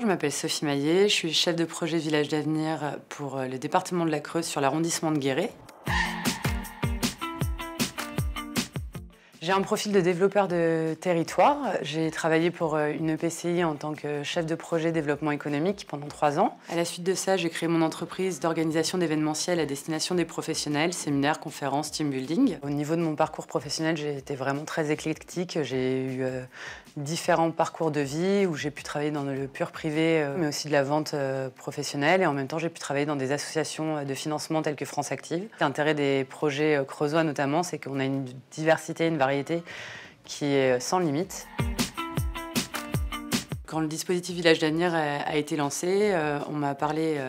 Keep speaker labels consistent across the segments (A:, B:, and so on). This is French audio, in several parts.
A: m'appelle Sophie Maillet, je suis chef de projet Village d'avenir pour le département de la Creuse sur l'arrondissement de Guéret. J'ai un profil de développeur de territoire. J'ai travaillé pour une EPCI en tant que chef de projet développement économique pendant 3 ans. À la suite de ça, j'ai créé mon entreprise d'organisation d'événementiels à destination des professionnels, séminaires, conférences, team building. Au niveau de mon parcours professionnel, j'ai été vraiment très éclectique. J'ai eu différents parcours de vie où j'ai pu travailler dans le pur privé, mais aussi de la vente professionnelle. Et en même temps, j'ai pu travailler dans des associations de financement telles que France Active. L'intérêt des projets creusois notamment, c'est qu'on a une diversité, une variété qui est sans limite. Quand le dispositif Village d'avenir a été lancé, on m'a parlé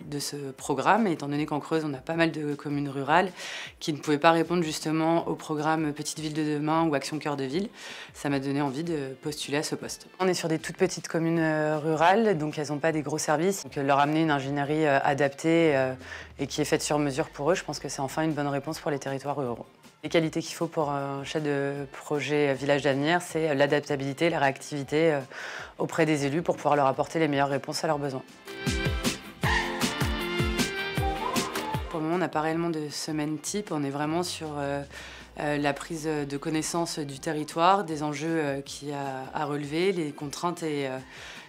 A: de ce programme, étant donné qu'en Creuse, on a pas mal de communes rurales qui ne pouvaient pas répondre justement au programme Petite Ville de demain ou Action Cœur de Ville. Ça m'a donné envie de postuler à ce poste. On est sur des toutes petites communes rurales, donc elles n'ont pas des gros services. Donc leur amener une ingénierie adaptée et qui est faite sur mesure pour eux, je pense que c'est enfin une bonne réponse pour les territoires ruraux. Les qualités qu'il faut pour un chef de projet Village d'avenir, c'est l'adaptabilité, la réactivité auprès des élus pour pouvoir leur apporter les meilleures réponses à leurs besoins. Pour le moment, on n'a pas réellement de semaine type. On est vraiment sur la prise de connaissance du territoire, des enjeux qu'il y a à relever, les contraintes et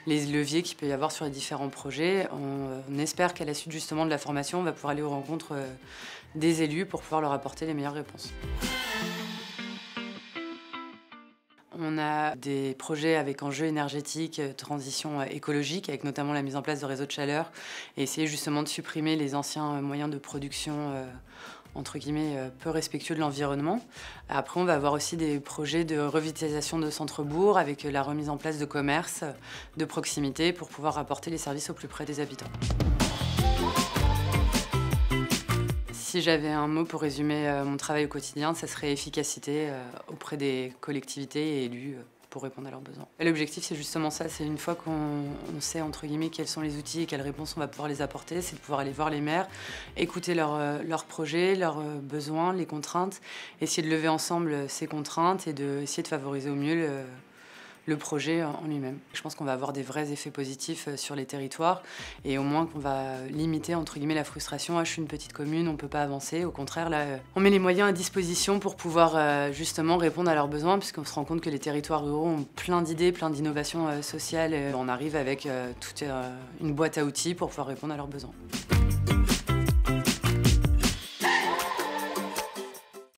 A: les leviers qu'il peut y avoir sur les différents projets. On espère qu'à la suite justement de la formation, on va pouvoir aller aux rencontres des élus pour pouvoir leur apporter les meilleures réponses. On a des projets avec enjeux énergétiques, transition écologique, avec notamment la mise en place de réseaux de chaleur et essayer justement de supprimer les anciens moyens de production entre guillemets, peu respectueux de l'environnement. Après, on va avoir aussi des projets de revitalisation de centres-bourgs avec la remise en place de commerces de proximité pour pouvoir apporter les services au plus près des habitants. Si j'avais un mot pour résumer mon travail au quotidien, ça serait efficacité auprès des collectivités et élus pour répondre à leurs besoins. L'objectif, c'est justement ça, c'est une fois qu'on sait, entre guillemets, quels sont les outils et quelles réponses on va pouvoir les apporter, c'est de pouvoir aller voir les maires, écouter leurs projets, leurs besoins, les contraintes, essayer de lever ensemble ces contraintes et d'essayer de favoriser au mieux le projet en lui-même. Je pense qu'on va avoir des vrais effets positifs sur les territoires et au moins qu'on va limiter entre guillemets la frustration. Ah, je suis une petite commune, on ne peut pas avancer. Au contraire, là, on met les moyens à disposition pour pouvoir justement répondre à leurs besoins puisqu'on se rend compte que les territoires ruraux ont plein d'idées, plein d'innovations sociales. On arrive avec toute une boîte à outils pour pouvoir répondre à leurs besoins.